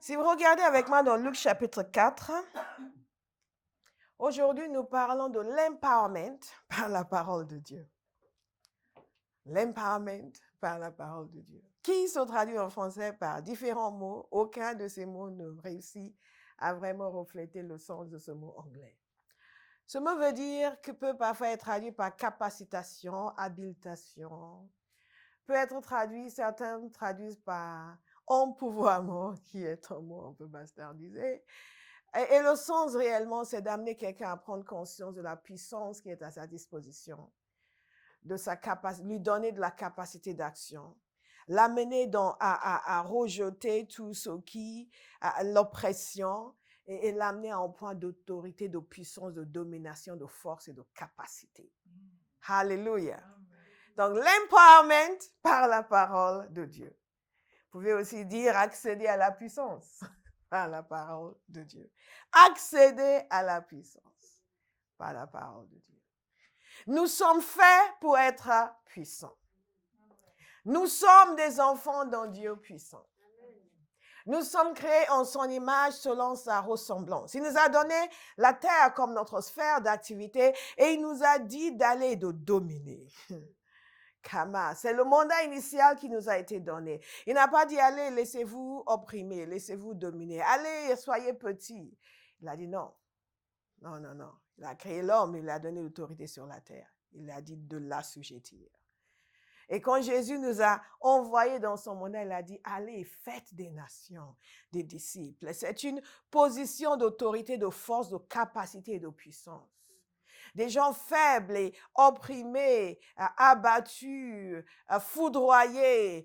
Si vous regardez avec moi dans Luc chapitre 4, aujourd'hui nous parlons de l'empowerment par la parole de Dieu. L'empowerment par la parole de Dieu. Qui se traduit en français par différents mots, aucun de ces mots ne réussit à vraiment refléter le sens de ce mot anglais. Ce mot veut dire que peut parfois être traduit par capacitation, habilitation, peut être traduit, certains traduisent par empouvoirment, qui est un mot un peu bastardisé. Et le sens réellement, c'est d'amener quelqu'un à prendre conscience de la puissance qui est à sa disposition, de sa capacité, lui donner de la capacité d'action, l'amener à rejeter tout ce qui, l'oppression, et l'amener à un point d'autorité, de puissance, de domination, de force et de capacité. Alléluia. Donc, l'empowerment par la parole de Dieu. Vous pouvez aussi dire accéder à la puissance par la parole de Dieu. Accéder à la puissance par la parole de Dieu. Nous sommes faits pour être puissants. Nous sommes des enfants d'un Dieu puissant. Nous sommes créés en son image selon sa ressemblance. Il nous a donné la terre comme notre sphère d'activité et il nous a dit d'aller et de dominer. Kama, c'est le mandat initial qui nous a été donné. Il n'a pas dit allez, laissez-vous opprimer, laissez-vous dominer. Allez, soyez petits. Il a dit non. Non, non, non. Il a créé l'homme, il lui a donné l'autorité sur la terre. Il a dit de l'assujettir. Et quand Jésus nous a envoyés dans son mandat, il a dit, allez, faites des nations, des disciples. C'est une position d'autorité, de force, de capacité et de puissance. Des gens faibles et opprimés, abattus, foudroyés,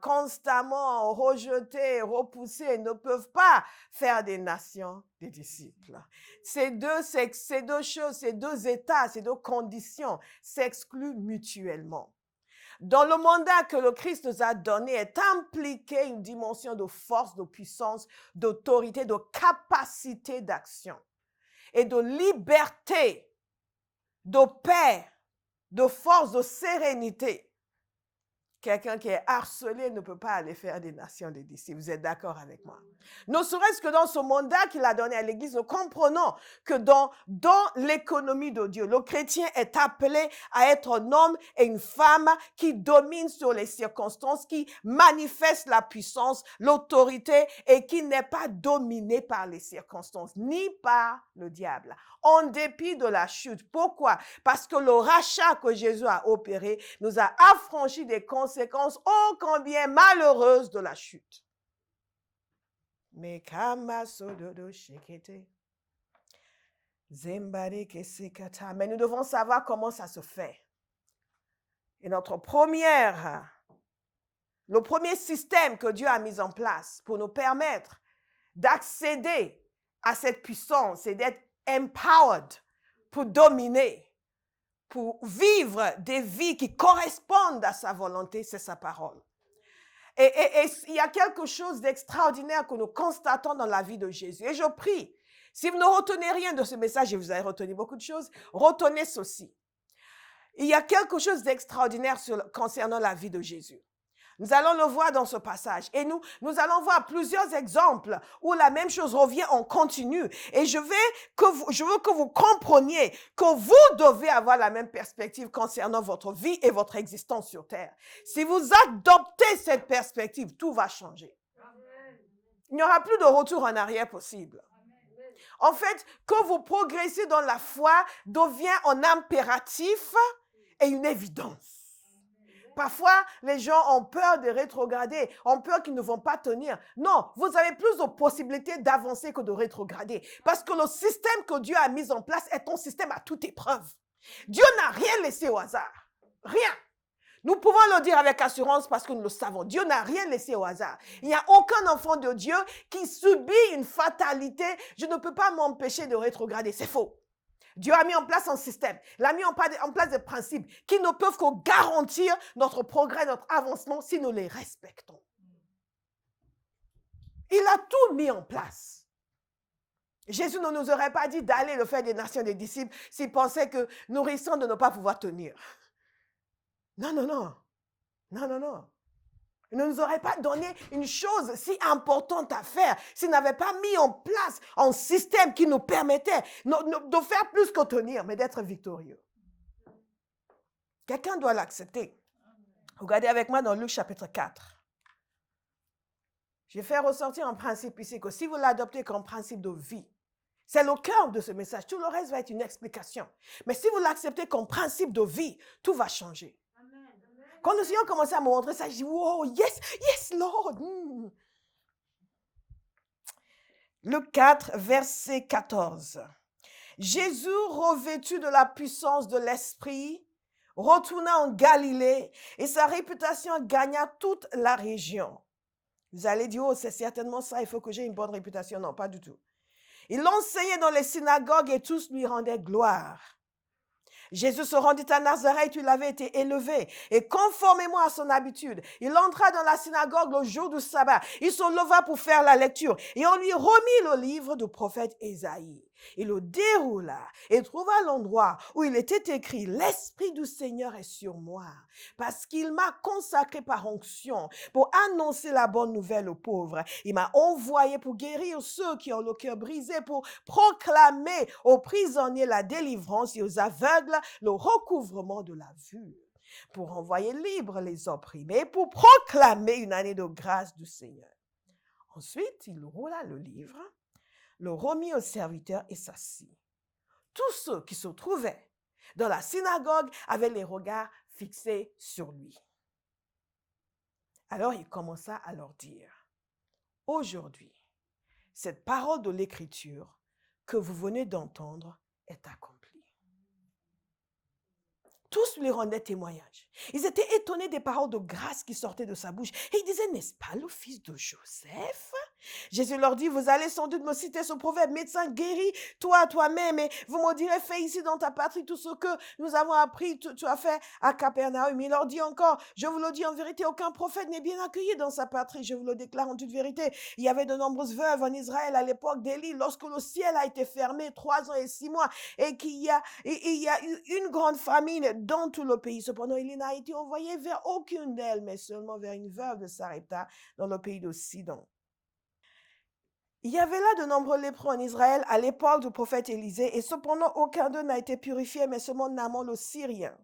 constamment rejetés, repoussés, ne peuvent pas faire des nations, des disciples. Ces deux choses, ces deux états, ces deux conditions s'excluent mutuellement. Dans le mandat que le Christ nous a donné est impliquée une dimension de force, de puissance, d'autorité, de capacité d'action et de liberté, de paix, de force, de sérénité. Quelqu'un qui est harcelé ne peut pas aller faire des nations des disciples. Vous êtes d'accord avec moi? Ne serait-ce que dans ce mandat qu'il a donné à l'Église, nous comprenons que dans l'économie de Dieu, le chrétien est appelé à être un homme et une femme qui dominent sur les circonstances, qui manifestent la puissance, l'autorité et qui n'est pas dominé par les circonstances, ni par le diable. En dépit de la chute. Pourquoi? Parce que le rachat que Jésus a opéré nous a affranchis des conséquences ô combien malheureuses de la chute. Mais nous devons savoir comment ça se fait. Et le premier système que Dieu a mis en place pour nous permettre d'accéder à cette puissance et d'être empowered pour dominer, pour vivre des vies qui correspondent à sa volonté, c'est sa parole. Et il y a quelque chose d'extraordinaire que nous constatons dans la vie de Jésus. Et je prie, si vous ne retenez rien de ce message, et vous avez retenu beaucoup de choses, retenez ceci. Il y a quelque chose d'extraordinaire concernant la vie de Jésus. Nous allons le voir dans ce passage. Et nous allons voir plusieurs exemples où la même chose revient en continu. Et je veux que vous compreniez que vous devez avoir la même perspective concernant votre vie et votre existence sur terre. Si vous adoptez cette perspective, tout va changer. Il n'y aura plus de retour en arrière possible. En fait, que vous progressez dans la foi devient un impératif et une évidence. Parfois, les gens ont peur de rétrograder, ont peur qu'ils ne vont pas tenir. Non, vous avez plus de possibilités d'avancer que de rétrograder. Parce que le système que Dieu a mis en place est un système à toute épreuve. Dieu n'a rien laissé au hasard. Rien. Nous pouvons le dire avec assurance parce que nous le savons. Dieu n'a rien laissé au hasard. Il n'y a aucun enfant de Dieu qui subit une fatalité. Je ne peux pas m'empêcher de rétrograder. C'est faux. Dieu a mis en place un système. Il a mis en place des principes qui ne peuvent que garantir notre progrès, notre avancement si nous les respectons. Il a tout mis en place. Jésus ne nous aurait pas dit d'aller le faire des nations des disciples s'il pensait que nous risquons de ne pas pouvoir tenir. Non, non, non. Non, non, non. Il ne nous aurait pas donné une chose si importante à faire s'il n'avait pas mis en place un système qui nous permettait de faire plus qu'obtenir, mais d'être victorieux. Quelqu'un doit l'accepter. Regardez avec moi dans Luc chapitre 4. Je vais faire ressortir un principe ici que si vous l'adoptez comme principe de vie, c'est le cœur de ce message. Tout le reste va être une explication. Mais si vous l'acceptez comme principe de vie, tout va changer. Quand le Seigneur commençait à me montrer ça, je dis, wow, yes, yes, Lord. Luc 4, verset 14. Jésus, revêtu de la puissance de l'Esprit, retourna en Galilée et sa réputation gagna toute la région. Vous allez dire, oh, c'est certainement ça, il faut que j'ai une bonne réputation. Non, pas du tout. Il enseignait dans les synagogues et tous lui rendaient gloire. Jésus se rendit à Nazareth où il avait été élevé et conformément à son habitude, il entra dans la synagogue le jour du sabbat. Il se leva pour faire la lecture et on lui remit le livre du prophète Ésaïe. Il le déroula et trouva l'endroit où il était écrit « L'Esprit du Seigneur est sur moi, parce qu'il m'a consacré par onction pour annoncer la bonne nouvelle aux pauvres. Il m'a envoyé pour guérir ceux qui ont le cœur brisé, pour proclamer aux prisonniers la délivrance et aux aveugles le recouvrement de la vue, pour envoyer libres les opprimés, pour proclamer une année de grâce du Seigneur. » Ensuite, il roula le livre, le remit au serviteur et s'assit. Tous ceux qui se trouvaient dans la synagogue avaient les regards fixés sur lui. Alors il commença à leur dire, « Aujourd'hui, cette parole de l'Écriture que vous venez d'entendre est accomplie. » Tous lui rendaient témoignage. Ils étaient étonnés des paroles de grâce qui sortaient de sa bouche. Et ils disaient, n'est-ce pas le fils de Joseph? Jésus leur dit, vous allez sans doute me citer ce proverbe, médecin guéris toi-même, et vous me direz, fais ici dans ta patrie tout ce que nous avons appris, tu as fait à Capernaum. Il leur dit encore, je vous le dis en vérité, aucun prophète n'est bien accueilli dans sa patrie, je vous le déclare en toute vérité. Il y avait de nombreuses veuves en Israël à l'époque d'Élie, lorsque le ciel a été fermé 3 ans et 6 mois, et qu'il y a eu une grande famine dans tout le pays. Cependant, il n'a été envoyé vers aucune d'elles, mais seulement vers une veuve de Sarepta dans le pays de Sidon. Il y avait là de nombreux lépreux en Israël à l'époque du prophète Élisée, et cependant aucun d'eux n'a été purifié, mais seulement Naaman le Syrien.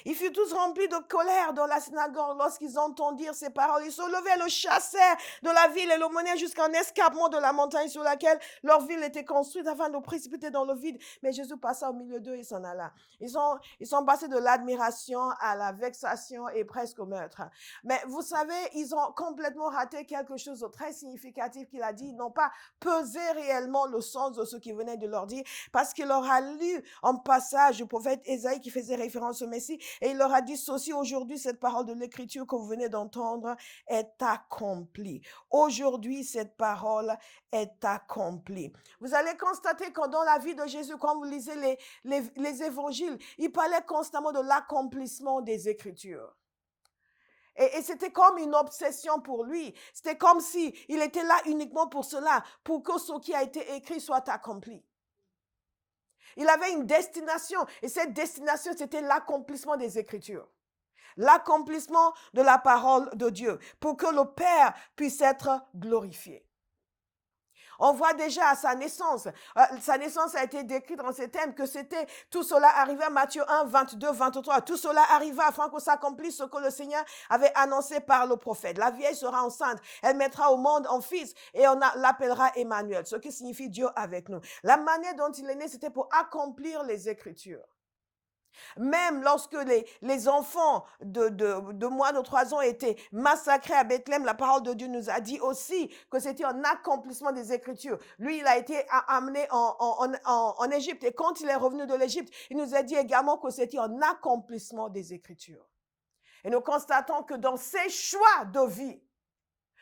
Ils furent tous remplis de colère dans la synagogue lorsqu'ils entendirent ces paroles. Ils se levaient, le chassèrent de la ville et le menaient jusqu'à un escarpement de la montagne sur laquelle leur ville était construite afin de le précipiter dans le vide. Mais Jésus passa au milieu d'eux et s'en alla. Ils sont passés de l'admiration à la vexation et presque au meurtre. Mais vous savez, ils ont complètement raté quelque chose de très significatif qu'il a dit. Ils n'ont pas pesé réellement le sens de ce qu'il venait de leur dire parce qu'il leur a lu un passage du prophète Ésaïe qui faisait référence au Messie. Et il leur a dit ceci, aujourd'hui, cette parole de l'Écriture que vous venez d'entendre est accomplie. Aujourd'hui, cette parole est accomplie. Vous allez constater que dans la vie de Jésus, quand vous lisez les évangiles, il parlait constamment de l'accomplissement des Écritures. Et c'était comme une obsession pour lui. C'était comme si il était là uniquement pour cela, pour que ce qui a été écrit soit accompli. Il avait une destination et cette destination, c'était l'accomplissement des Écritures. L'accomplissement de la parole de Dieu pour que le Père puisse être glorifié. On voit déjà à sa naissance a été décrite dans ces thèmes que c'était, tout cela arriva, Matthieu 1, 22, 23, tout cela arriva afin que s'accomplisse ce que le Seigneur avait annoncé par le prophète. La vieille sera enceinte, elle mettra au monde un fils et on l'appellera Emmanuel, ce qui signifie Dieu avec nous. La manière dont il est né, c'était pour accomplir les Écritures. Même lorsque les enfants de moins de 3 ans étaient massacrés à Bethléem, la parole de Dieu nous a dit aussi que c'était un accomplissement des Écritures. Lui, il a été amené en Égypte et quand il est revenu de l'Égypte, il nous a dit également que c'était un accomplissement des Écritures. Et nous constatons que dans ses choix de vie,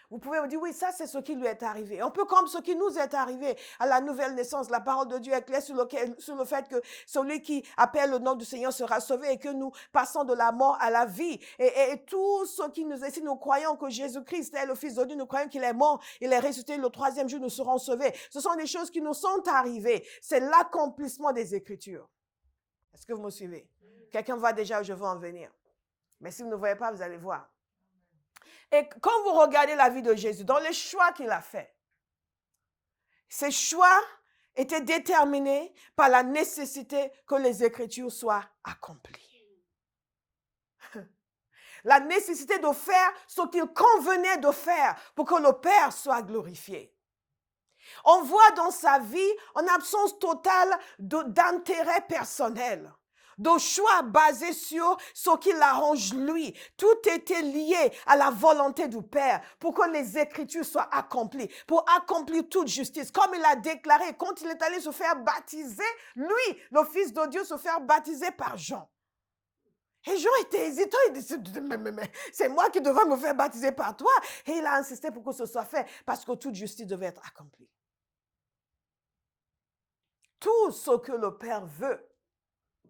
vous pouvez me dire, oui, ça c'est ce qui lui est arrivé. Un peu comme ce qui nous est arrivé à la nouvelle naissance. La parole de Dieu est claire sur le fait que celui qui appelle le nom du Seigneur sera sauvé et que nous passons de la mort à la vie. Et tout ce qui nous est ici, nous croyons que Jésus-Christ est le Fils de Dieu, nous croyons qu'il est mort, il est ressuscité, le 3e jour nous serons sauvés. Ce sont des choses qui nous sont arrivées. C'est l'accomplissement des Écritures. Est-ce que vous me suivez? Quelqu'un voit déjà où je veux en venir. Mais si vous ne voyez pas, vous allez voir. Et quand vous regardez la vie de Jésus, dans les choix qu'il a faits, ces choix étaient déterminés par la nécessité que les Écritures soient accomplies. La nécessité de faire ce qu'il convenait de faire pour que le Père soit glorifié. On voit dans sa vie une absence totale d'intérêt personnel, de choix basés sur ce qui l'arrange lui. Tout était lié à la volonté du Père pour que les Écritures soient accomplies, pour accomplir toute justice. Comme il a déclaré quand il est allé se faire baptiser, lui, le Fils de Dieu, se faire baptiser par Jean. Et Jean était hésitant, il dit, mais c'est moi qui devrais me faire baptiser par toi. Et il a insisté pour que ce soit fait, parce que toute justice devait être accomplie. Tout ce que le Père veut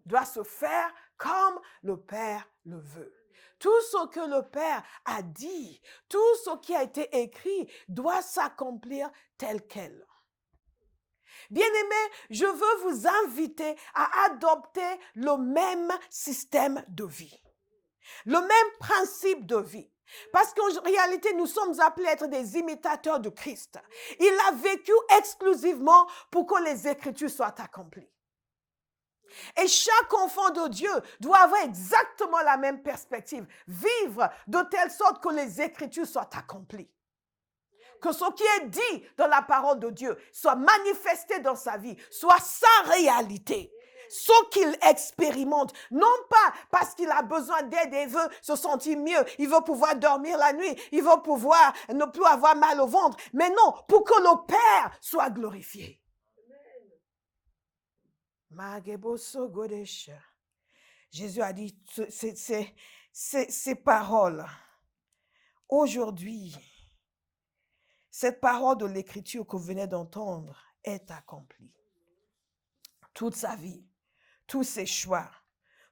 doit se faire comme le Père le veut. Tout ce que le Père a dit, tout ce qui a été écrit doit s'accomplir tel quel. Bien-aimés, je veux vous inviter à adopter le même système de vie, le même principe de vie. Parce qu'en réalité, nous sommes appelés à être des imitateurs de Christ. Il a vécu exclusivement pour que les Écritures soient accomplies. Et chaque enfant de Dieu doit avoir exactement la même perspective, vivre de telle sorte que les Écritures soient accomplies. Que ce qui est dit dans la parole de Dieu soit manifesté dans sa vie, soit sa réalité. Ce qu'il expérimente, non pas parce qu'il a besoin d'aide et veut se sentir mieux, il veut pouvoir dormir la nuit, il veut pouvoir ne plus avoir mal au ventre, mais non, pour que le Père soit glorifié. Jésus a dit ces paroles. Aujourd'hui, cette parole de l'Écriture que vous venez d'entendre est accomplie. Toute sa vie, tous ses choix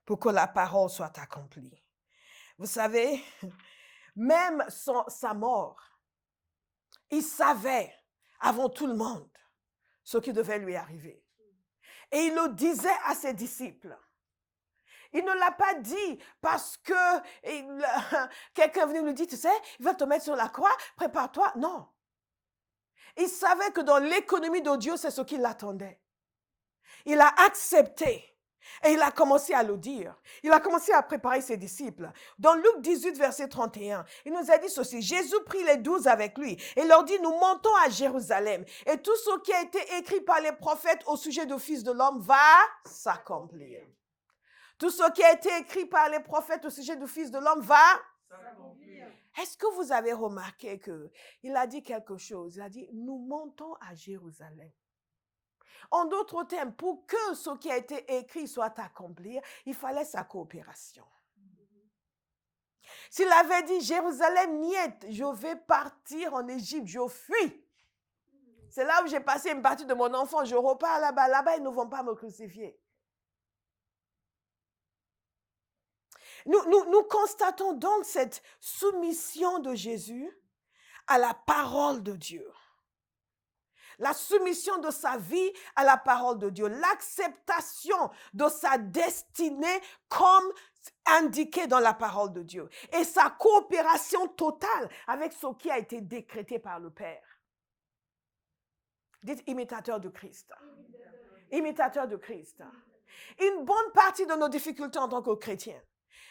pour que la parole soit accomplie. Vous savez, même sa mort, il savait avant tout le monde ce qui devait lui arriver. Et il le disait à ses disciples. Il ne l'a pas dit parce que quelqu'un venait lui dire, tu sais, il va te mettre sur la croix, prépare-toi. Non. Il savait que dans l'économie de Dieu, c'est ce qui l'attendait. Il a accepté et il a commencé à le dire. Il a commencé à préparer ses disciples. Dans Luc 18, verset 31, il nous a dit ceci. Jésus prit les 12 avec lui et leur dit, nous montons à Jérusalem et tout ce qui a été écrit par les prophètes au sujet du Fils de l'homme va s'accomplir. Tout ce qui a été écrit par les prophètes au sujet du Fils de l'homme va s'accomplir. Est-ce que vous avez remarqué qu'il a dit quelque chose? Il a dit, nous montons à Jérusalem. En d'autres termes, pour que ce qui a été écrit soit accompli, il fallait sa coopération. S'il avait dit, Jérusalem, niet, je vais partir en Égypte, je fuis. C'est là où j'ai passé une partie de mon enfant, je repars là-bas. Là-bas, ils ne vont pas me crucifier. Nous constatons donc cette soumission de Jésus à la parole de Dieu. La soumission de sa vie à la parole de Dieu. L'acceptation de sa destinée comme indiqué dans la parole de Dieu. Et sa coopération totale avec ce qui a été décrété par le Père. Dites imitateur de Christ. Imitateur de Christ. Une bonne partie de nos difficultés en tant que chrétiens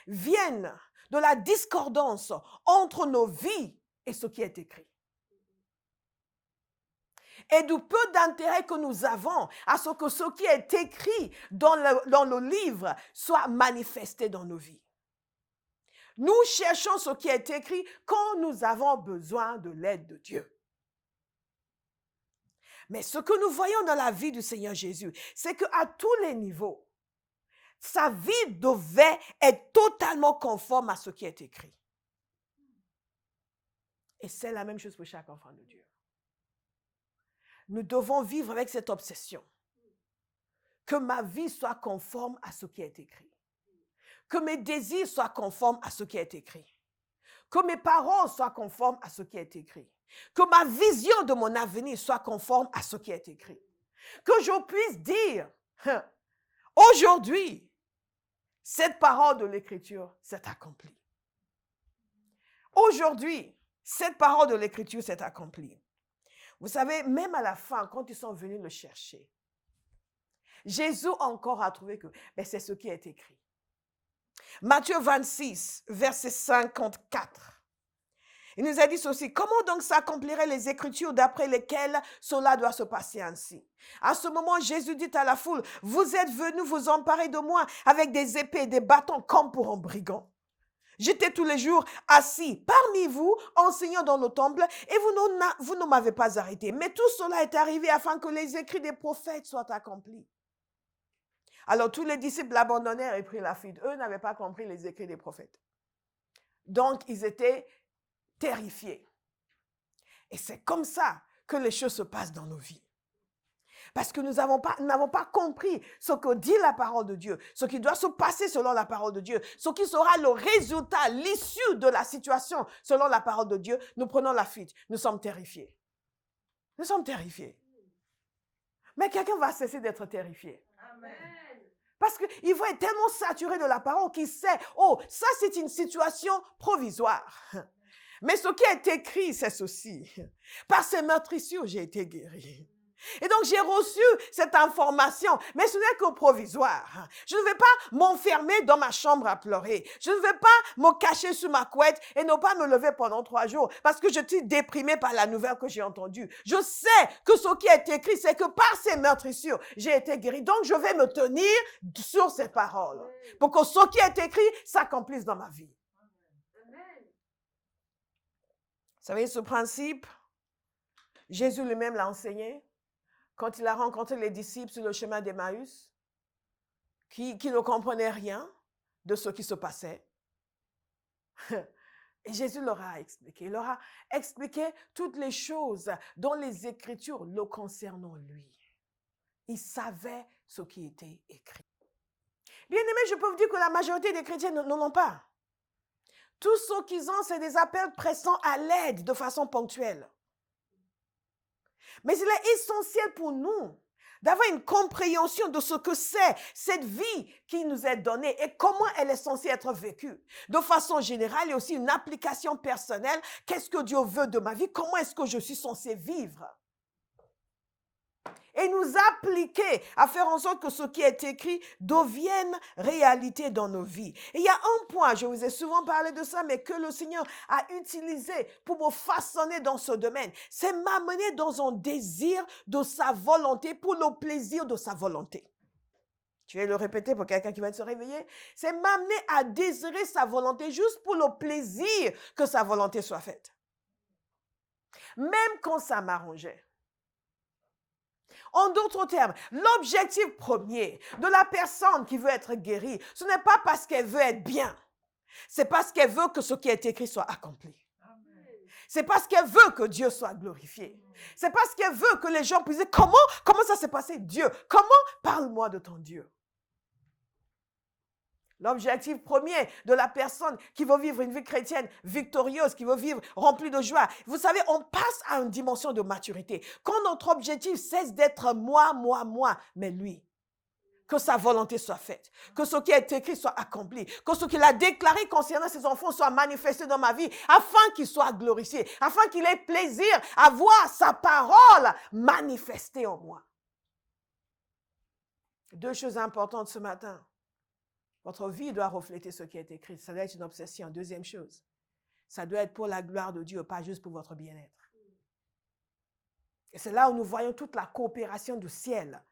viennent de la discordance entre nos vies et ce qui est écrit. Et du peu d'intérêt que nous avons à ce que ce qui est écrit dans le livre soit manifesté dans nos vies. Nous cherchons ce qui est écrit quand nous avons besoin de l'aide de Dieu. Mais ce que nous voyons dans la vie du Seigneur Jésus, c'est qu'à tous les niveaux, sa vie devait être totalement conforme à ce qui est écrit. Et c'est la même chose pour chaque enfant de Dieu. Nous devons vivre avec cette obsession. Que ma vie soit conforme à ce qui est écrit. Que mes désirs soient conformes à ce qui est écrit. Que mes paroles soient conformes à ce qui est écrit. Que ma vision de mon avenir soit conforme à ce qui est écrit. Que je puisse dire, aujourd'hui, cette parole de l'Écriture s'est accomplie. aujourd'hui, cette parole de l'Écriture s'est accomplie. Vous savez, même à la fin, quand ils sont venus le chercher, Jésus encore a trouvé que c'est ce qui est écrit. Matthieu 26, verset 54. Il nous a dit ceci: comment donc s'accompliraient les Écritures d'après lesquelles cela doit se passer ainsi? À ce moment, Jésus dit à la foule: vous êtes venus vous emparer de moi avec des épées et des bâtons comme pour un brigand. J'étais tous les jours assis parmi vous, enseignant dans le temple, et vous ne m'avez pas arrêté. Mais tout cela est arrivé afin que les écrits des prophètes soient accomplis. Alors tous les disciples l'abandonnèrent et prirent la fuite. Eux n'avaient pas compris les écrits des prophètes. Donc ils étaient terrifiés. Et c'est comme ça que les choses se passent dans nos vies. Parce que nous n'avons pas compris ce que dit la parole de Dieu, ce qui doit se passer selon la parole de Dieu, ce qui sera le résultat, l'issue de la situation selon la parole de Dieu. Nous prenons la fuite. Nous sommes terrifiés. Nous sommes terrifiés. Mais quelqu'un va cesser d'être terrifié. Amen. Parce qu'il va être tellement saturé de la parole qu'il sait, oh, ça c'est une situation provisoire. Mais ce qui est écrit, c'est ceci: par ces meurtrissures, j'ai été guéri. Et donc, j'ai reçu cette information, mais ce n'est que provisoire. Je ne vais pas m'enfermer dans ma chambre à pleurer. Je ne vais pas me cacher sous ma couette et ne pas me lever pendant 3 jours parce que je suis déprimée par la nouvelle que j'ai entendue. Je sais que ce qui est écrit, c'est que par ces meurtrissures, j'ai été guéri. Donc, je vais me tenir sur ces paroles pour que ce qui est écrit s'accomplisse dans ma vie. Amen. Vous savez, ce principe, Jésus lui-même l'a enseigné quand il a rencontré les disciples sur le chemin d'Emmaüs, qui ne comprenaient rien de ce qui se passait. Et Jésus leur a expliqué. Il leur a expliqué toutes les choses dont les Écritures le concernant lui. Il savait ce qui était écrit. Bien aimé, je peux vous dire que la majorité des chrétiens ne l'ont pas. Tout ce qu'ils ont, c'est des appels pressants à l'aide de façon ponctuelle. Mais il est essentiel pour nous d'avoir une compréhension de ce que c'est cette vie qui nous est donnée et comment elle est censée être vécue. De façon générale, il y a aussi une application personnelle. Qu'est-ce que Dieu veut de ma vie? Comment est-ce que je suis censée vivre? Et nous appliquer à faire en sorte que ce qui est écrit devienne réalité dans nos vies. Et il y a un point, je vous ai souvent parlé de ça, mais que le Seigneur a utilisé pour me façonner dans ce domaine, c'est m'amener dans un désir de sa volonté pour le plaisir de sa volonté. Je vais le répéter pour quelqu'un qui va se réveiller. C'est m'amener à désirer sa volonté juste pour le plaisir que sa volonté soit faite. Même quand ça m'arrangeait. En d'autres termes, l'objectif premier de la personne qui veut être guérie, ce n'est pas parce qu'elle veut être bien. C'est parce qu'elle veut que ce qui est écrit soit accompli. C'est parce qu'elle veut que Dieu soit glorifié. C'est parce qu'elle veut que les gens puissent dire, comment ça s'est passé, Dieu? Comment? Parle-moi de ton Dieu. L'objectif premier de la personne qui veut vivre une vie chrétienne victorieuse, qui veut vivre remplie de joie. Vous savez, on passe à une dimension de maturité. Quand notre objectif cesse d'être moi, mais lui. Que sa volonté soit faite. Que ce qui est écrit soit accompli. Que ce qu'il a déclaré concernant ses enfants soit manifesté dans ma vie afin qu'il soit glorifié. Afin qu'il ait plaisir à voir sa parole manifestée en moi. 2 choses importantes ce matin. Votre vie doit refléter ce qui est écrit. Ça doit être une obsession. 2e chose, ça doit être pour la gloire de Dieu, pas juste pour votre bien-être. Et c'est là où nous voyons toute la coopération du ciel.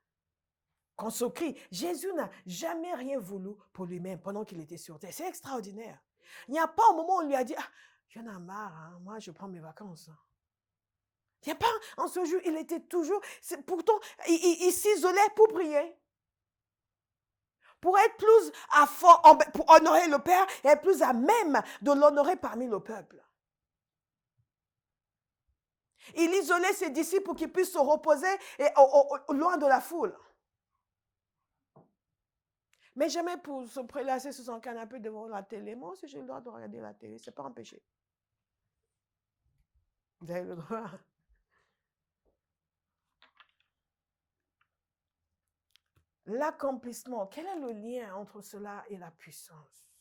Qu'on se crie, Jésus n'a jamais rien voulu pour lui-même pendant qu'il était sur terre. C'est extraordinaire. Il n'y a pas un moment où il lui a dit, j'en ai marre, hein, moi je prends mes vacances. Il n'y a pas en ce jour, il était toujours, pourtant, il s'isolait pour prier. Pour être plus pour honorer le Père et être plus à même de l'honorer parmi le peuple. Il isolait ses disciples pour qu'ils puissent se reposer loin de la foule. Mais jamais pour se prélasser sur son canapé devant la télé. Moi aussi, j'ai le droit de regarder la télé. Ce n'est pas un péché. Vous avez le droit. L'accomplissement, quel est le lien entre cela et la puissance?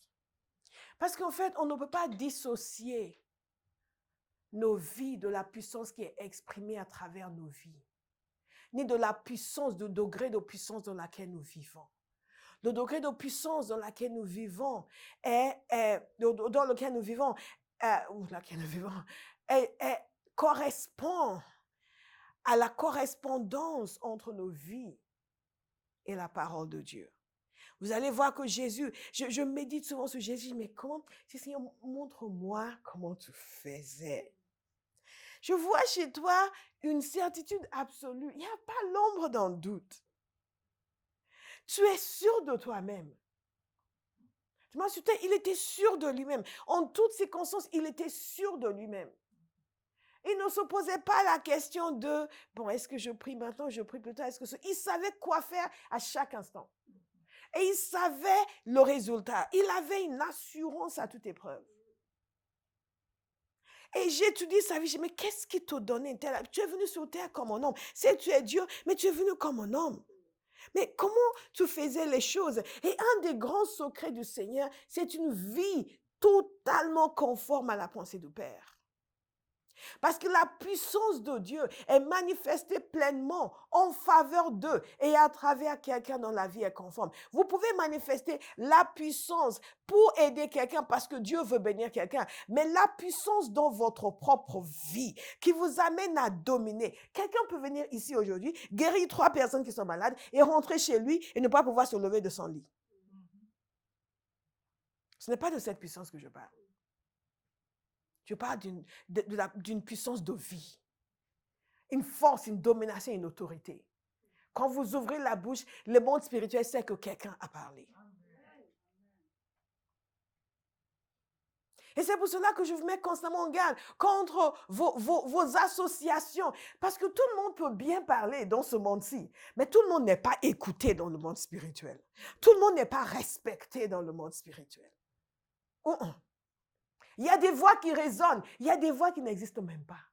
Parce qu'en fait, on ne peut pas dissocier nos vies de la puissance qui est exprimée à travers nos vies, ni de la puissance, du degré de puissance dans laquelle nous vivons. Le degré de puissance dans lequel nous vivons dans lequel nous vivons, correspond à la correspondance entre nos vies et la parole de Dieu. Vous allez voir que Jésus, je médite souvent sur Jésus, mais comment, Seigneur, montre-moi comment tu faisais. Je vois chez toi une certitude absolue. Il n'y a pas l'ombre d'un doute. Tu es sûr de toi-même. Il était sûr de lui-même. En toutes circonstances, il était sûr de lui-même. Il ne se posait pas la question de, bon, est-ce que je prie maintenant, je prie plus tard, il savait quoi faire à chaque instant. Et il savait le résultat. Il avait une assurance à toute épreuve. Et j'étudie sa vie, je dis, mais qu'est-ce qui t'a donné? Tu es venu sur terre comme un homme. Si tu es Dieu, mais tu es venu comme un homme. Mais comment tu faisais les choses? Et un des grands secrets du Seigneur, c'est une vie totalement conforme à la pensée du Père. Parce que la puissance de Dieu est manifestée pleinement en faveur d'eux et à travers quelqu'un dont la vie est conforme. Vous pouvez manifester la puissance pour aider quelqu'un parce que Dieu veut bénir quelqu'un, mais la puissance dans votre propre vie qui vous amène à dominer. Quelqu'un peut venir ici aujourd'hui, guérir 3 personnes qui sont malades et rentrer chez lui et ne pas pouvoir se lever de son lit. Ce n'est pas de cette puissance que je parle. Je parle d'une puissance de vie, une force, une domination, une autorité. Quand vous ouvrez la bouche, le monde spirituel sait que quelqu'un a parlé. Et c'est pour cela que je vous mets constamment en garde contre vos associations. Parce que tout le monde peut bien parler dans ce monde-ci, mais tout le monde n'est pas écouté dans le monde spirituel. Tout le monde n'est pas respecté dans le monde spirituel. Il y a des voix qui résonnent, il y a des voix qui n'existent même pas.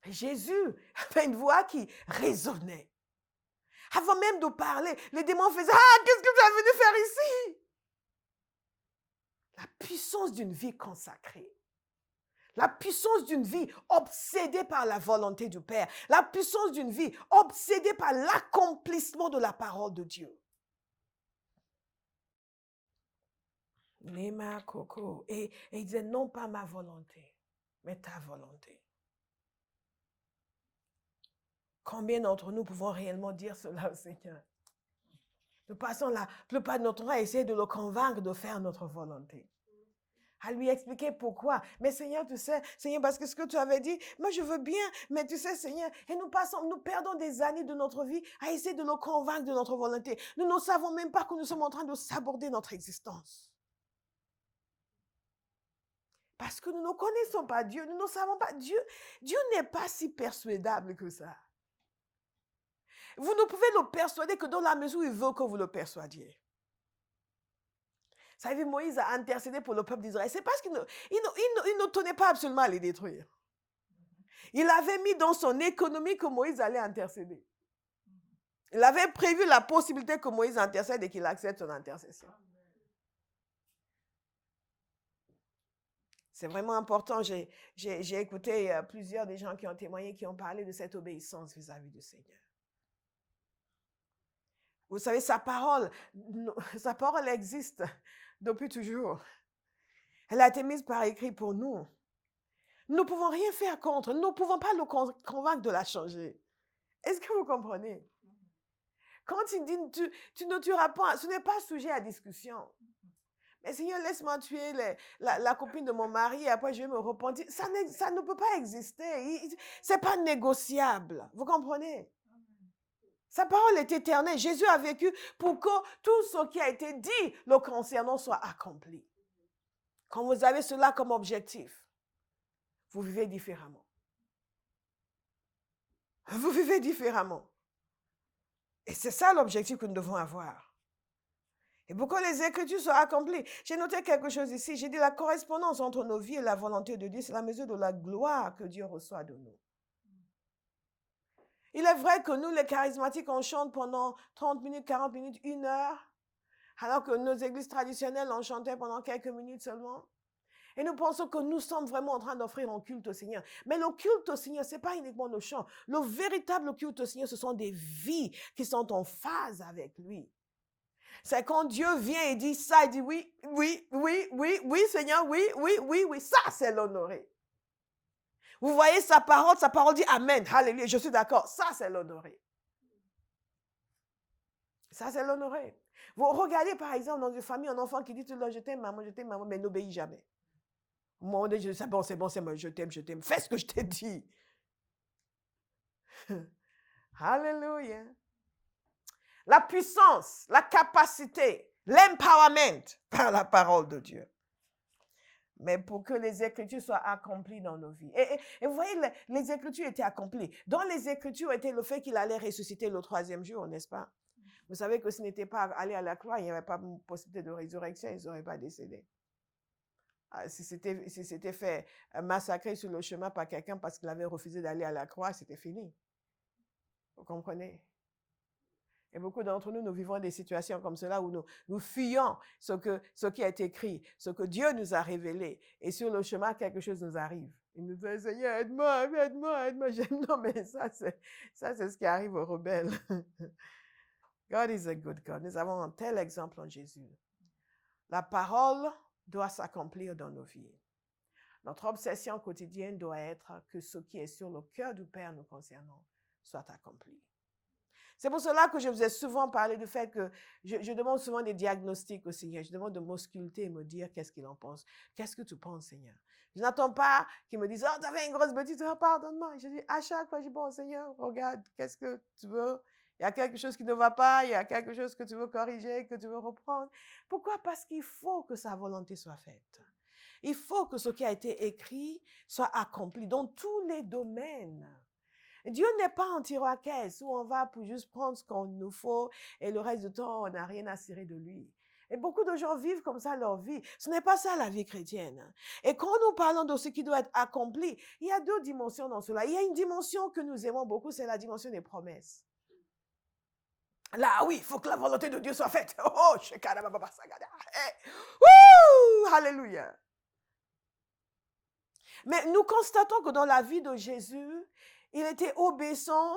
Jésus avait une voix qui résonnait. Avant même de parler, les démons faisaient « Ah, qu'est-ce que tu es venu faire ici ?» La puissance d'une vie consacrée. La puissance d'une vie obsédée par la volonté du Père. La puissance d'une vie obsédée par l'accomplissement de la parole de Dieu. Lema Coco. Et il disait, non pas ma volonté, mais ta volonté. Combien d'entre nous pouvons réellement dire cela au Seigneur? Nous passons la plupart de notre temps à essayer de le convaincre de faire notre volonté. À lui expliquer pourquoi. Mais Seigneur, tu sais, Seigneur, parce que ce que tu avais dit, moi je veux bien, mais tu sais, Seigneur, et nous perdons des années de notre vie à essayer de le convaincre de notre volonté. Nous ne savons même pas que nous sommes en train de saborder notre existence. Parce que nous ne connaissons pas Dieu, nous ne savons pas Dieu. Dieu n'est pas si persuadable que ça. Vous ne pouvez le persuader que dans la mesure où il veut que vous le persuadiez. Vous savez, Moïse a intercédé pour le peuple d'Israël. C'est parce qu'il ne tenait pas absolument à les détruire. Il avait mis dans son économie que Moïse allait intercéder. Il avait prévu la possibilité que Moïse intercède et qu'il accepte son intercession. C'est vraiment important. J'ai écouté plusieurs des gens qui ont témoigné, qui ont parlé de cette obéissance vis-à-vis du Seigneur. Vous savez, sa parole existe depuis toujours. Elle a été mise par écrit pour nous. Nous ne pouvons rien faire contre. Nous ne pouvons pas le convaincre de la changer. Est-ce que vous comprenez? Quand il dit tu ne tueras pas, ce n'est pas sujet à discussion. Mais Seigneur, laisse-moi tuer la copine de mon mari et après je vais me repentir. Ça ne peut pas exister. Ce n'est pas négociable. Vous comprenez? Sa parole est éternelle. Jésus a vécu pour que tout ce qui a été dit le concernant soit accompli. Quand vous avez cela comme objectif, vous vivez différemment. Vous vivez différemment. Et c'est ça l'objectif que nous devons avoir. Et pour que les Écritures soient accomplies. J'ai noté quelque chose ici. J'ai dit la correspondance entre nos vies et la volonté de Dieu, c'est la mesure de la gloire que Dieu reçoit de nous. Il est vrai que nous, les charismatiques, on chante pendant 30 minutes, 40 minutes, 1 heure, alors que nos églises traditionnelles, on chantait pendant quelques minutes seulement. Et nous pensons que nous sommes vraiment en train d'offrir un culte au Seigneur. Mais le culte au Seigneur, ce n'est pas uniquement nos chants. Le véritable culte au Seigneur, ce sont des vies qui sont en phase avec lui. C'est quand Dieu vient et dit ça, il dit oui, oui, oui, oui, oui, Seigneur, oui, oui, oui, oui. Ça, c'est l'honorer. Vous voyez sa parole dit Amen, Alléluia, je suis d'accord. Ça, c'est l'honorer. Ça, c'est l'honorer. Vous regardez par exemple dans une famille un enfant qui dit tout le temps, je t'aime, maman, mais n'obéit jamais. Au moment donné, je dis, c'est bon, moi, je t'aime. Fais ce que je t'ai dit. Alléluia. La puissance, la capacité, l'empowerment par la parole de Dieu. Mais pour que les Écritures soient accomplies dans nos vies. Et vous voyez, les Écritures étaient accomplies. Dans les Écritures était le fait qu'il allait ressusciter le 3e jour, n'est-ce pas? Vous savez que s'il n'était pas allé à la croix, il n'y avait pas de possibilité de résurrection, ils n'auraient pas décédé. Si c'était fait massacrer sur le chemin par quelqu'un parce qu'il avait refusé d'aller à la croix, c'était fini. Vous comprenez? Et beaucoup d'entre nous, nous vivons des situations comme cela où nous fuyons ce qui a été écrit, ce que Dieu nous a révélé. Et sur le chemin, quelque chose nous arrive. Il nous dit, Seigneur, aide-moi. Non, mais ça, c'est ce qui arrive aux rebelles. God is a good God. Nous avons un tel exemple en Jésus. La parole doit s'accomplir dans nos vies. Notre obsession quotidienne doit être que ce qui est sur le cœur du Père nous concernant soit accompli. C'est pour cela que je vous ai souvent parlé du fait que je demande souvent des diagnostics au Seigneur. Je demande de m'ausculter et me dire qu'est-ce qu'il en pense. Qu'est-ce que tu penses, Seigneur? Je n'attends pas qu'il me dise, oh, tu avais une grosse bêtise, oh, pardonne-moi. Je dis, à chaque fois, je dis, bon, Seigneur, regarde, qu'est-ce que tu veux? Il y a quelque chose qui ne va pas, il y a quelque chose que tu veux corriger, que tu veux reprendre. Pourquoi? Parce qu'il faut que sa volonté soit faite. Il faut que ce qui a été écrit soit accompli dans tous les domaines. Dieu n'est pas un tiroir à caisse où on va pour juste prendre ce qu'on nous faut et le reste du temps, on n'a rien à cirer de lui. Et beaucoup de gens vivent comme ça leur vie. Ce n'est pas ça la vie chrétienne. Et quand nous parlons de ce qui doit être accompli, il y a 2 dimensions dans cela. Il y a une dimension que nous aimons beaucoup, c'est la dimension des promesses. Là, oui, il faut que la volonté de Dieu soit faite. Oh, alléluia. Mais nous constatons que dans la vie de Jésus, il était obéissant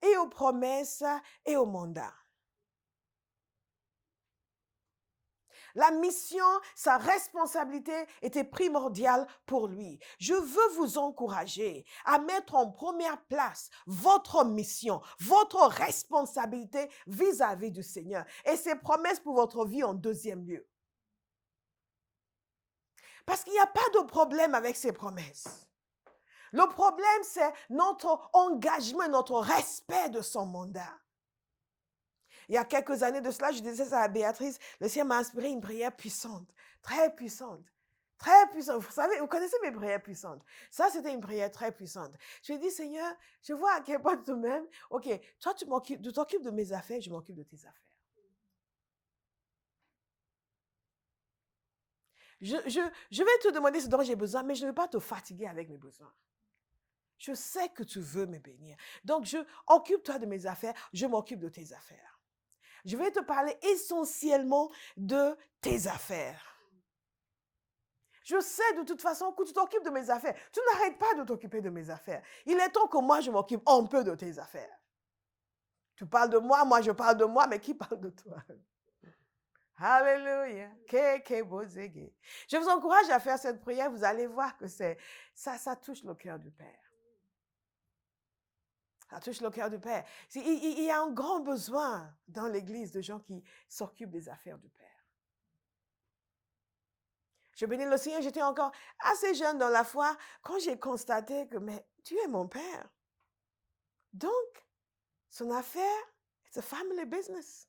et aux promesses et au mandat. La mission, sa responsabilité était primordiale pour lui. Je veux vous encourager à mettre en première place votre mission, votre responsabilité vis-à-vis du Seigneur et ses promesses pour votre vie en 2e lieu. Parce qu'il n'y a pas de problème avec ses promesses. Le problème, c'est notre engagement, notre respect de son mandat. Il y a quelques années de cela, je disais ça à Béatrice, le Seigneur m'a inspiré une prière puissante, très puissante. Très puissante. Vous savez, vous connaissez mes prières puissantes. Ça, c'était une prière très puissante. Je lui ai dit, Seigneur, je vois à quel point toi-même, ok, toi, tu t'occupes de mes affaires, je m'occupe de tes affaires. Je vais te demander ce dont j'ai besoin, mais je ne vais pas te fatiguer avec mes besoins. Je sais que tu veux me bénir. Donc, occupe-toi de mes affaires, je m'occupe de tes affaires. Je vais te parler essentiellement de tes affaires. Je sais de toute façon que tu t'occupes de mes affaires. Tu n'arrêtes pas de t'occuper de mes affaires. Il est temps que moi, je m'occupe un peu de tes affaires. Tu parles de moi je parle de moi, mais qui parle de toi? Alléluia. Je vous encourage à faire cette prière. Vous allez voir que ça touche le cœur du Père. Ça touche le cœur du Père. Il y a un grand besoin dans l'Église de gens qui s'occupent des affaires du Père. Je bénis le Seigneur, j'étais encore assez jeune dans la foi quand j'ai constaté que, mais tu es mon Père. Donc, son affaire, it's a family business.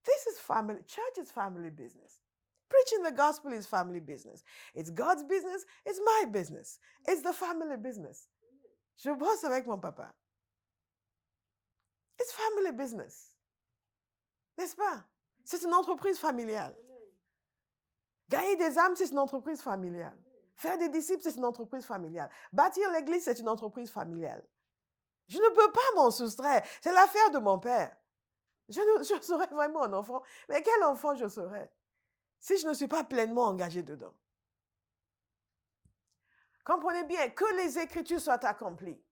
This is family, church is family business. Preaching the gospel is family business. It's God's business, it's my business. It's the family business. Je bosse avec mon papa. It's family business. N'est-ce pas? C'est une entreprise familiale. Gagner des âmes, c'est une entreprise familiale. Faire des disciples, c'est une entreprise familiale. Bâtir l'église, c'est une entreprise familiale. Je ne peux pas m'en soustraire. C'est l'affaire de mon père. Je serais vraiment un enfant. Mais quel enfant je serais si je ne suis pas pleinement engagé dedans? Comprenez bien, que les Écritures soient accomplies.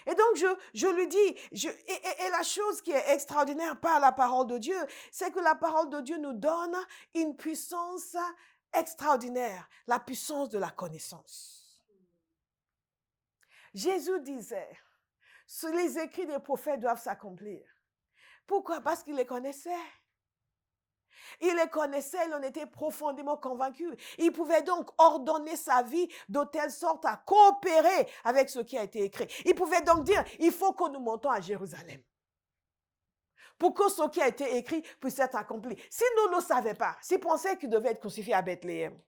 Et donc, je lui dis, et la chose qui est extraordinaire par la parole de Dieu, c'est que la parole de Dieu nous donne une puissance extraordinaire, la puissance de la connaissance. Jésus disait, les écrits des prophètes doivent s'accomplir. Pourquoi? Parce qu'il les connaissait. Il les connaissait, il en était profondément convaincu. Il pouvait donc ordonner sa vie de telle sorte à coopérer avec ce qui a été écrit. Il pouvait donc dire, il faut que nous montons à Jérusalem pour que ce qui a été écrit puisse être accompli. Si nous ne le savions pas, s'il pensait qu'il devait être crucifié à Bethléem,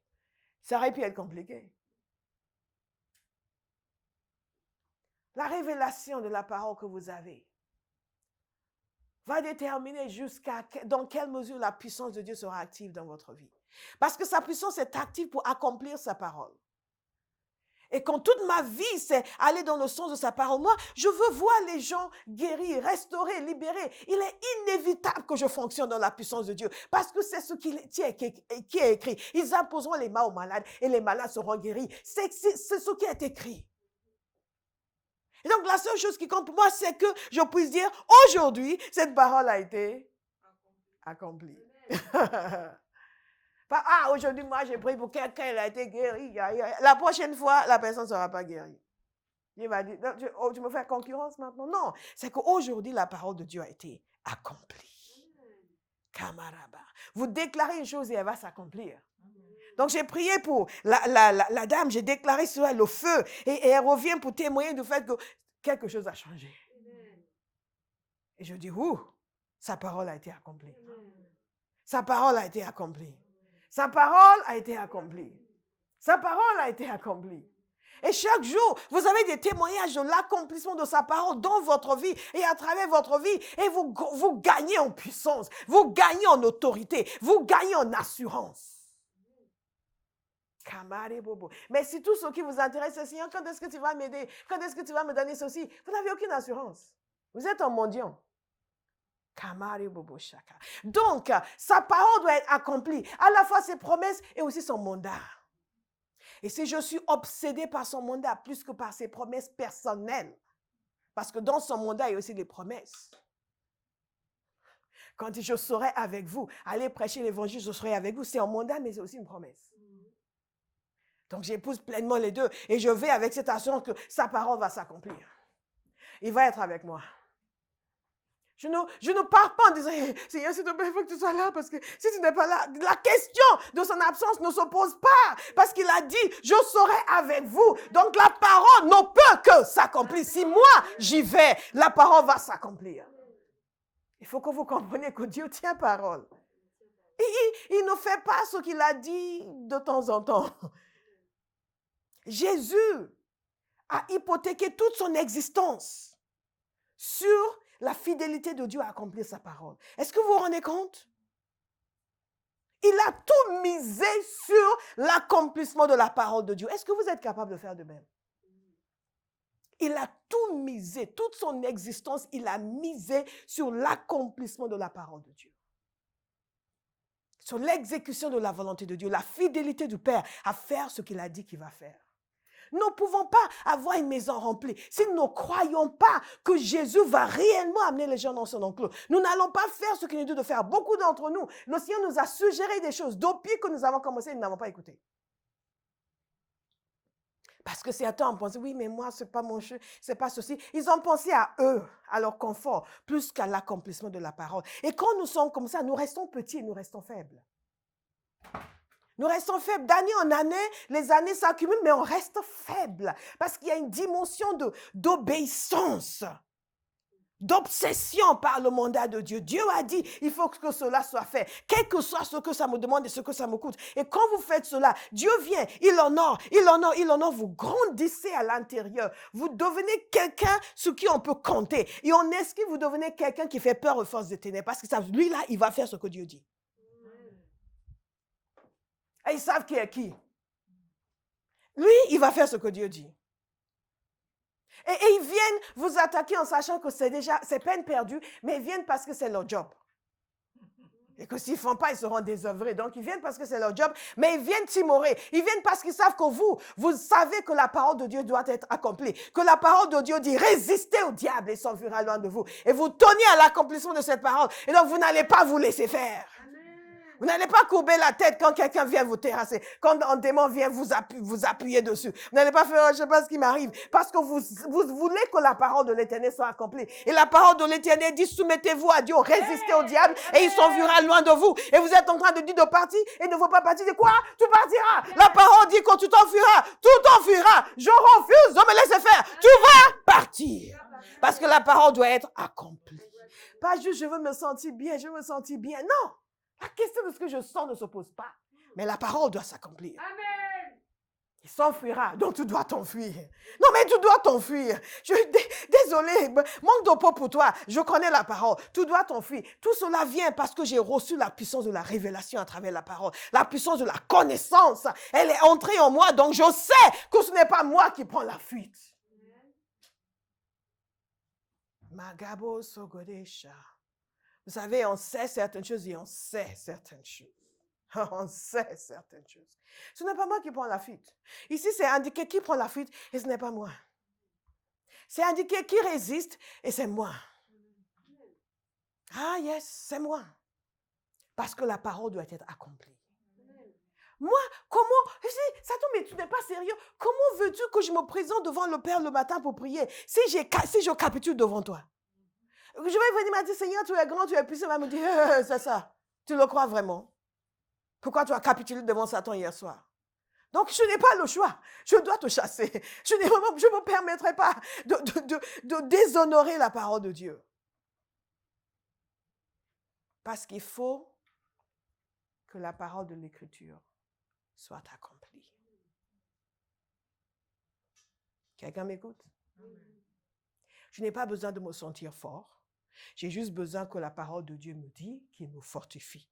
ça aurait pu être compliqué. La révélation de la parole que vous avez va déterminer dans quelle mesure la puissance de Dieu sera active dans votre vie. Parce que sa puissance est active pour accomplir sa parole. Et quand toute ma vie, c'est aller dans le sens de sa parole, moi, je veux voir les gens guéris, restaurés, libérés. Il est inévitable que je fonctionne dans la puissance de Dieu. Parce que c'est ce qui est écrit. Ils imposeront les mains aux malades et les malades seront guéris. C'est ce qui est écrit. Et donc, la seule chose qui compte pour moi, c'est que je puisse dire, aujourd'hui, cette parole a été accomplie. Ah, aujourd'hui, moi, j'ai prié pour quelqu'un, il a été guéri. La prochaine fois, la personne ne sera pas guérie. Il va dire, tu me fais concurrence maintenant? Non, c'est qu'aujourd'hui, la parole de Dieu a été accomplie. Camaraba. Vous déclarez une chose et elle va s'accomplir. Donc, j'ai prié pour la dame, j'ai déclaré sur elle le feu et elle revient pour témoigner du fait que quelque chose a changé. Et je dis, sa parole a été accomplie. Sa parole a été accomplie. Sa parole a été accomplie. Sa parole a été accomplie. Et chaque jour, vous avez des témoignages de l'accomplissement de sa parole dans votre vie et à travers votre vie. Et vous gagnez en puissance, vous gagnez en autorité, vous gagnez en assurance. Mais si tout ce qui vous intéresse, c'est Seigneur, quand est-ce que tu vas m'aider? Quand est-ce que tu vas me donner ceci? Vous n'avez aucune assurance. Vous êtes en mendiant. Donc, sa parole doit être accomplie. À la fois ses promesses et aussi son mandat. Et si je suis obsédée par son mandat plus que par ses promesses personnelles, parce que dans son mandat, il y a aussi des promesses. Quand je serai avec vous, allez prêcher l'évangile, je serai avec vous. C'est un mandat, mais c'est aussi une promesse. Donc, j'épouse pleinement les deux et je vais avec cette assurance que sa parole va s'accomplir. Il va être avec moi. Je ne pars pas en disant, Seigneur, s'il te plaît, il faut que tu sois là parce que si tu n'es pas là, la question de son absence ne se pose pas parce qu'il a dit, je serai avec vous. Donc, la parole ne peut que s'accomplir. Si moi, j'y vais, la parole va s'accomplir. Il faut que vous compreniez que Dieu tient parole. Il ne fait pas ce qu'il a dit de temps en temps. Jésus a hypothéqué toute son existence sur la fidélité de Dieu à accomplir sa parole. Est-ce que vous vous rendez compte? Il a tout misé sur l'accomplissement de la parole de Dieu. Est-ce que vous êtes capable de faire de même? Il a tout misé, toute son existence, il a misé sur l'accomplissement de la parole de Dieu. Sur l'exécution de la volonté de Dieu, la fidélité du Père à faire ce qu'il a dit qu'il va faire. Nous ne pouvons pas avoir une maison remplie si nous ne croyons pas que Jésus va réellement amener les gens dans son enclos. Nous n'allons pas faire ce qu'il nous dit de faire. Beaucoup d'entre nous, le Seigneur nous a suggéré des choses. Depuis que nous avons commencé, nous n'avons pas écouté. Parce que certains ont pensé, oui, mais moi, ce n'est pas mon jeu, ce n'est pas ceci. Ils ont pensé à eux, à leur confort, plus qu'à l'accomplissement de la parole. Et quand nous sommes comme ça, nous restons petits et nous restons faibles. Nous restons faibles d'année en année, les années s'accumulent, mais on reste faible parce qu'il y a une dimension d'obéissance, d'obsession par le mandat de Dieu. Dieu a dit, il faut que cela soit fait, quel que soit ce que ça me demande et ce que ça me coûte. Et quand vous faites cela, Dieu vient, il honore, vous grandissez à l'intérieur. Vous devenez quelqu'un sur qui on peut compter. Et en esquive, vous devenez quelqu'un qui fait peur aux forces des ténèbres parce que lui là, il va faire ce que Dieu dit. Et ils savent qui est qui. Lui, il va faire ce que Dieu dit. Et ils viennent vous attaquer en sachant que c'est peine perdue, mais ils viennent parce que c'est leur job. Et que s'ils ne font pas, ils seront désœuvrés. Donc, ils viennent parce que c'est leur job, mais ils viennent timorer. Ils viennent parce qu'ils savent que vous savez que la parole de Dieu doit être accomplie. Que la parole de Dieu dit, résistez au diable et s'enfuira loin de vous. Et vous tenez à l'accomplissement de cette parole. Et donc, vous n'allez pas vous laisser faire. Vous n'allez pas courber la tête quand quelqu'un vient vous terrasser, quand un démon vient vous appuyer dessus. Vous n'allez pas faire, je ne sais pas ce qui m'arrive, parce que vous voulez que la parole de l'Éternel soit accomplie. Et la parole de l'Éternel dit, soumettez-vous à Dieu, résistez au diable, et il s'enfuira loin de vous. Et vous êtes en train de dire de partir, et ne faut pas partir. De quoi? Tu partiras. La parole dit que tu t'enfuiras, tout t'enfuira. Je refuse de me laisser faire. Tu vas partir. Parce que la parole doit être accomplie. Pas juste, je veux me sentir bien, je veux me sentir bien. Non. La question de ce que je sens ne se pose pas. Mais la parole doit s'accomplir. Amen. Il s'enfuira, donc tu dois t'enfuir. Non, mais tu dois t'enfuir. Désolé, manque de peau pour toi. Je connais la parole. Tu dois t'enfuir. Tout cela vient parce que j'ai reçu la puissance de la révélation à travers la parole. La puissance de la connaissance. Elle est entrée en moi, donc je sais que ce n'est pas moi qui prends la fuite. Magabo Sogodesha. Vous savez, on sait certaines choses et on sait certaines choses. On sait certaines choses. Ce n'est pas moi qui prends la fuite. Ici, c'est indiqué qui prend la fuite et ce n'est pas moi. C'est indiqué qui résiste et c'est moi. Ah yes, c'est moi. Parce que la parole doit être accomplie. Moi, comment, Satan, mais tu n'es pas sérieux. Comment veux-tu que je me présente devant le Père le matin pour prier si je capitule devant toi? Je vais venir me dire, Seigneur, tu es grand, tu es puissant. Il va me dire, c'est ça. Tu le crois vraiment? Pourquoi tu as capitulé devant Satan hier soir? Donc, je n'ai pas le choix. Je dois te chasser. Je ne me permettrai pas de déshonorer la parole de Dieu. Parce qu'il faut que la parole de l'Écriture soit accomplie. Quelqu'un m'écoute? Je n'ai pas besoin de me sentir fort. J'ai juste besoin que la parole de Dieu me dise qu'il me fortifie.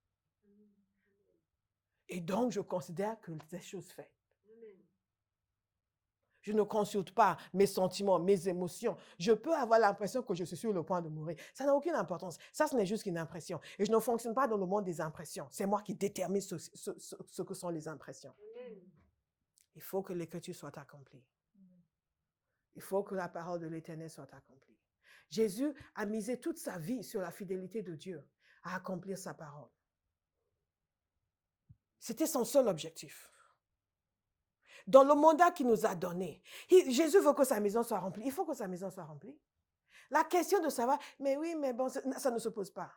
Et donc, je considère que c'est chose faite. Je ne consulte pas mes sentiments, mes émotions. Je peux avoir l'impression que je suis sur le point de mourir. Ça n'a aucune importance. Ça, ce n'est juste qu'une impression. Et je ne fonctionne pas dans le monde des impressions. C'est moi qui détermine ce que sont les impressions. Il faut que l'Écriture soit accomplie. Il faut que la parole de l'Éternel soit accomplie. Jésus a misé toute sa vie sur la fidélité de Dieu à accomplir sa parole. C'était son seul objectif. Dans le mandat qu'il nous a donné, Jésus veut que sa maison soit remplie. Il faut que sa maison soit remplie. La question de savoir, mais oui, mais bon, ça ne se pose pas.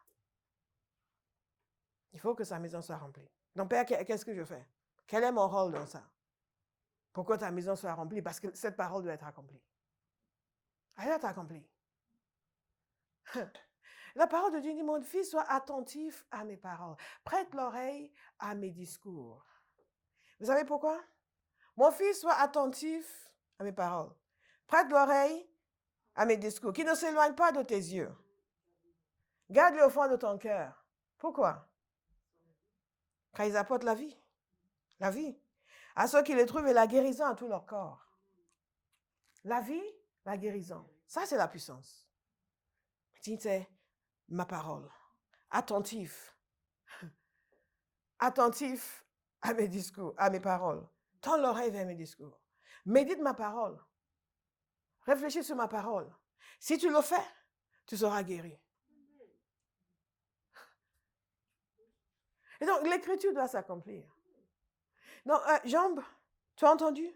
Il faut que sa maison soit remplie. Donc, Père, qu'est-ce que je fais? Quel est mon rôle dans ça? Pour que ta maison soit remplie? Parce que cette parole doit être accomplie. Elle doit être accomplie. La parole de Dieu dit, mon fils, sois attentif à mes paroles. Prête l'oreille à mes discours. Vous savez pourquoi? Mon fils, sois attentif à mes paroles. Prête l'oreille à mes discours, qui ne s'éloignent pas de tes yeux. Garde-les au fond de ton cœur. Pourquoi? Car ils apportent la vie. La vie. À ceux qui les trouvent et la guérison à tout leur corps. La vie, la guérison. Ça, c'est la puissance. C'est ma parole. Attentif. Attentif à mes discours, à mes paroles. Tends l'oreille vers mes discours. Médite ma parole. Réfléchis sur ma parole. Si tu le fais, tu seras guéri. Et donc, l'Écriture doit s'accomplir. Donc, Jambe, tu as entendu?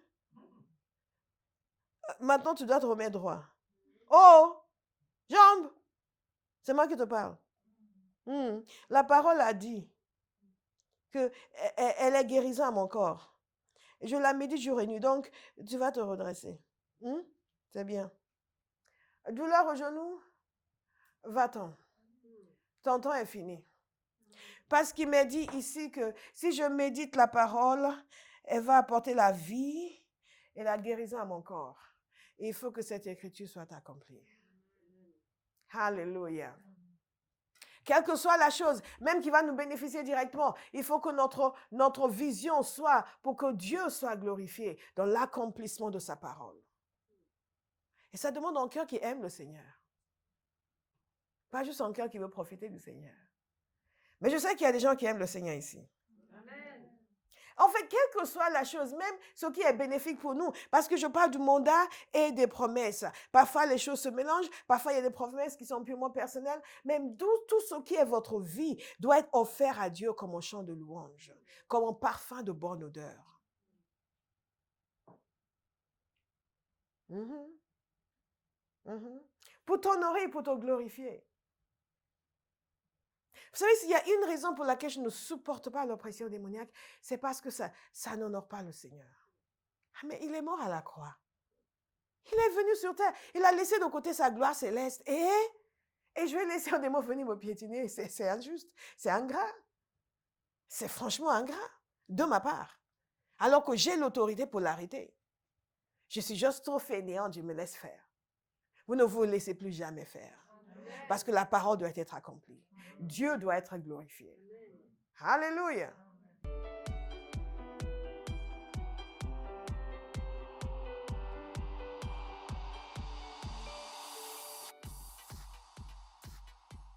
Maintenant, tu dois te remettre droit. Oh, Jambe, c'est moi qui te parle. La parole a dit qu'elle est guérison à mon corps. Je la médite jour et nuit, donc tu vas te redresser. C'est bien. Douleur au genou, va-t'en. Ton temps est fini. Parce qu'il m'a dit ici que si je médite la parole, elle va apporter la vie et la guérison à mon corps. Et il faut que cette écriture soit accomplie. Alléluia. Quelle que soit la chose, même qui va nous bénéficier directement, il faut que notre vision soit pour que Dieu soit glorifié dans l'accomplissement de sa parole. Et ça demande un cœur qui aime le Seigneur. Pas juste un cœur qui veut profiter du Seigneur. Mais je sais qu'il y a des gens qui aiment le Seigneur ici. En fait, quelle que soit la chose, même ce qui est bénéfique pour nous, parce que je parle du mandat et des promesses. Parfois, les choses se mélangent, parfois, il y a des promesses qui sont purement personnelles. Même tout ce qui est votre vie doit être offert à Dieu comme un chant de louange, comme un parfum de bonne odeur. Mhm, mhm. Pour t'honorer et pour te glorifier. Vous savez, s'il y a une raison pour laquelle je ne supporte pas l'oppression démoniaque, c'est parce que ça n'honore pas le Seigneur. Ah, mais il est mort à la croix. Il est venu sur terre. Il a laissé de côté sa gloire céleste. Et je vais laisser un démon venir me piétiner. C'est injuste. C'est ingrat. C'est franchement ingrat de ma part. Alors que j'ai l'autorité pour l'arrêter. Je suis juste trop fainéante, je me laisse faire. Vous ne vous laissez plus jamais faire. Parce que la parole doit être accomplie. Dieu doit être glorifié. Alléluia.